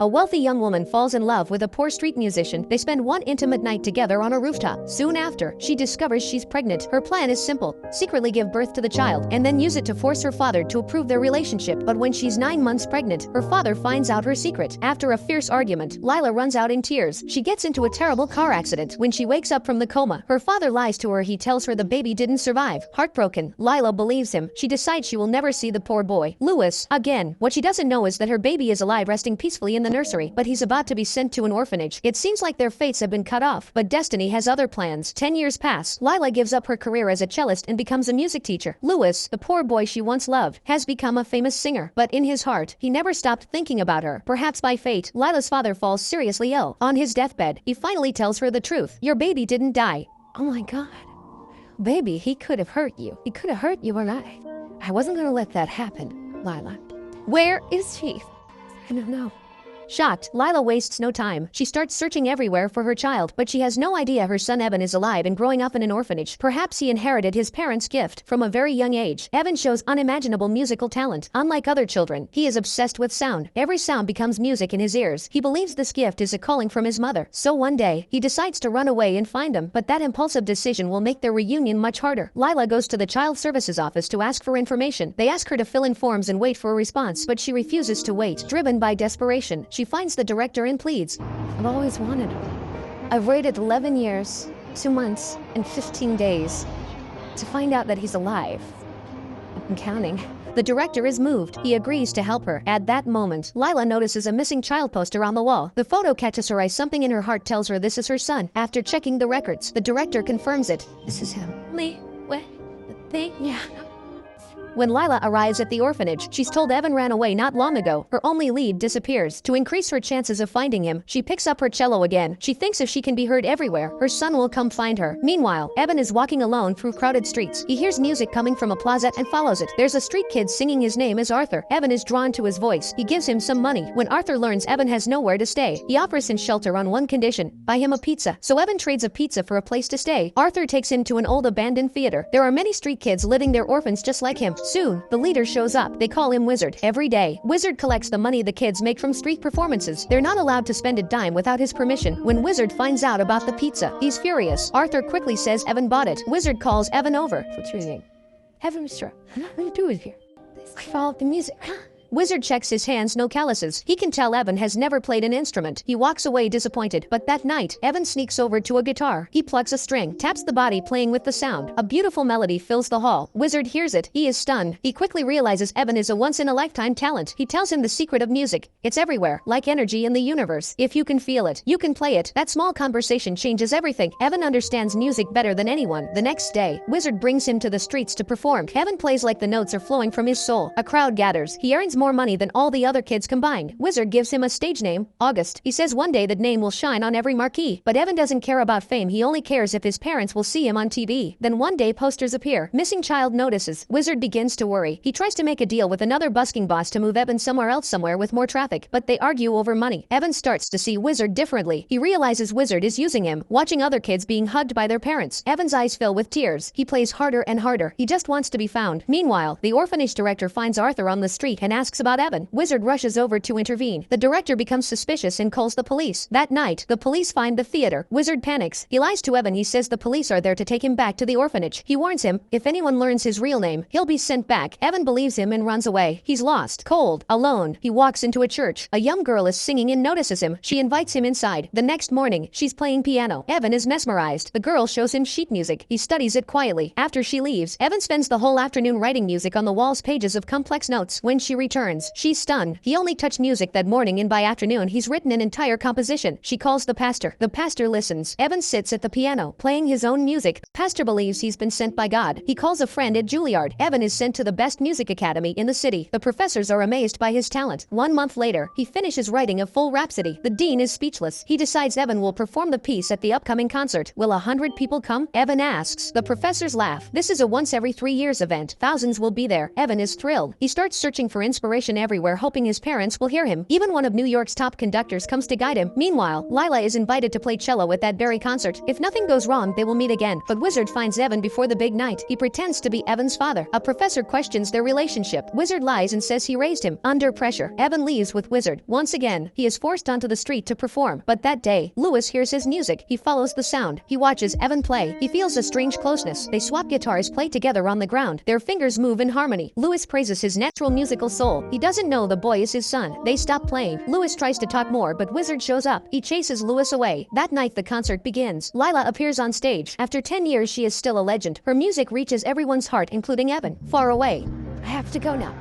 A wealthy young woman falls in love with a poor street musician. They spend one intimate night together on a rooftop. Soon after, she discovers she's pregnant. Her plan is simple: secretly give birth to the child and then use it to force her father to approve their relationship. But when she's 9 months pregnant, her father finds out her secret. After a fierce argument, Lila runs out in tears. She gets into a terrible car accident. When she wakes up from the coma, her father lies to her. He tells her the baby didn't survive. Heartbroken, Lila believes him. She decides she will never see the poor boy, Louis, again. What she doesn't know is that her baby is alive, resting peacefully in the nursery, but he's about to be sent to an orphanage. It seems like their fates have been cut off, but destiny has other plans. 10 years pass. Lila gives up her career as a cellist and becomes a music teacher. Louis, the poor boy she once loved, has become a famous singer, but in his heart, he never stopped thinking about her. Perhaps by fate, Lila's father falls seriously ill. On his deathbed, he finally tells her the truth. Your baby didn't die. Oh my God. Baby, he could have hurt you. He could have hurt you or I wasn't gonna let that happen, Lila. Where is she? I don't know. Shocked, Lila wastes no time. She starts searching everywhere for her child, but she has no idea her son Evan is alive and growing up in an orphanage. Perhaps he inherited his parents' gift from a very young age. Evan shows unimaginable musical talent. Unlike other children, he is obsessed with sound. Every sound becomes music in his ears. He believes this gift is a calling from his mother. So one day, he decides to run away and find him, but that impulsive decision will make their reunion much harder. Lila goes to the Child Services office to ask for information. They ask her to fill in forms and wait for a response, but she refuses to wait. Driven by desperation, she finds the director and pleads. I've always wanted him. I've waited 11 years, 2 months, and 15 days to find out that he's alive. I'm counting. The director is moved. He agrees to help her. At that moment, Lila notices a missing child poster on the wall. The photo catches her eye. Something in her heart tells her this is her son. After checking the records, the director confirms it. This is him. Lee, what? Yeah. When Lila arrives at the orphanage, she's told Evan ran away not long ago. Her only lead disappears. To increase her chances of finding him, she picks up her cello again. She thinks if she can be heard everywhere, her son will come find her. Meanwhile, Evan is walking alone through crowded streets. He hears music coming from a plaza and follows it. There's a street kid singing. His name is Arthur. Evan is drawn to his voice. He gives him some money. When Arthur learns Evan has nowhere to stay, he offers him shelter on one condition: buy him a pizza. So Evan trades a pizza for a place to stay. Arthur takes him to an old abandoned theater. There are many street kids living there, orphans just like him. Soon, the leader shows up. They call him Wizard. Every day, Wizard collects the money the kids make from street performances. They're not allowed to spend a dime without his permission. When Wizard finds out about the pizza, he's furious. Arthur quickly says Evan bought it. Wizard calls Evan over. What's your name? Evan, Mr. What are you doing here? I followed the music. Wizard checks his hands, no calluses. He can tell Evan has never played an instrument. He walks away disappointed. But that night, Evan sneaks over to a guitar. He plucks a string, taps the body, playing with the sound. A beautiful melody fills the hall. Wizard hears it. He is stunned. He quickly realizes Evan is a once-in-a-lifetime talent. He tells him the secret of music. It's everywhere, like energy in the universe. If you can feel it, you can play it. That small conversation changes everything. Evan understands music better than anyone. The next day, Wizard brings him to the streets to perform. Evan plays like the notes are flowing from his soul. A crowd gathers. He earns more money than all the other kids combined. Wizard gives him a stage name, August. He says one day that name will shine on every marquee. But Evan doesn't care about fame. He only cares if his parents will see him on TV. Then one day posters appear. Missing child notices. Wizard begins to worry. He tries to make a deal with another busking boss to move Evan somewhere else, somewhere with more traffic, but they argue over money. Evan starts to see Wizard differently. He realizes Wizard is using him, watching other kids being hugged by their parents. Evan's eyes fill with tears. He plays harder and harder. He just wants to be found. Meanwhile, the orphanage director finds Arthur on the street and asks about Evan. Wizard rushes over to intervene. The director becomes suspicious and calls the police. That night, the police find the theater. Wizard panics. He lies to Evan. He says the police are there to take him back to the orphanage. He warns him, if anyone learns his real name, he'll be sent back. Evan believes him and runs away. He's lost, cold, alone. He walks into a church. A young girl is singing and notices him. She invites him inside. The next morning, she's playing piano. Evan is mesmerized. The girl shows him sheet music. He studies it quietly. After she leaves, Evan spends the whole afternoon writing music on the walls, pages of complex notes. When she returns, she's stunned. He only touched music that morning, and by afternoon he's written an entire composition. She calls the pastor. The pastor listens. Evan sits at the piano, playing his own music. Pastor believes he's been sent by God. He calls a friend at Juilliard. Evan is sent to the best music academy in the city. The professors are amazed by his talent. 1 month later, he finishes writing a full rhapsody. The dean is speechless. He decides Evan will perform the piece at the upcoming concert. Will 100 people come? Evan asks. The professors laugh. This is a once every 3 years event. Thousands will be there. Evan is thrilled. He starts searching for inspiration desperation everywhere, hoping his parents will hear him. Even one of New York's top conductors comes to guide him. Meanwhile, Lila is invited to play cello at that very concert. If nothing goes wrong, they will meet again. But Wizard finds Evan before the big night. He pretends to be Evan's father. A professor questions their relationship. Wizard lies and says he raised him. Under pressure, Evan leaves with Wizard. Once again, he is forced onto the street to perform. But that day, Louis hears his music. He follows the sound. He watches Evan play. He feels a strange closeness. They swap guitars, play together on the ground. Their fingers move in harmony. Louis praises his natural musical soul. He doesn't know the boy is his son. They stop playing. Louis tries to talk more, but Wizard shows up. He chases Louis away. That night, the concert begins. Lila appears on stage. After 10 years, she is still a legend. Her music reaches everyone's heart, including Evan. Far away. I have to go now.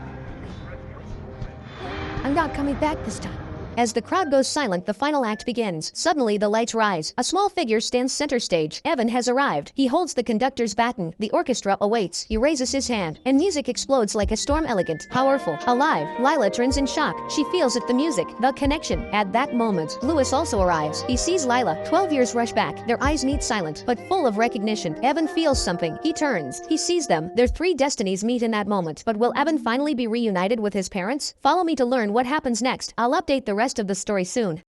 I'm not coming back this time. As the crowd goes silent, the final act begins. Suddenly, the lights rise. A small figure stands center stage. Evan has arrived. He holds the conductor's baton. The orchestra awaits. He raises his hand, and music explodes like a storm. Elegant, powerful, alive. Lila turns in shock. She feels it, the music, the connection. At that moment, Louis also arrives. He sees Lila. 12 years rush back. Their eyes meet, silent, but full of recognition. Evan feels something. He turns. He sees them. Their three destinies meet in that moment. But will Evan finally be reunited with his parents? Follow me to learn what happens next. I'll update the rest of the story soon.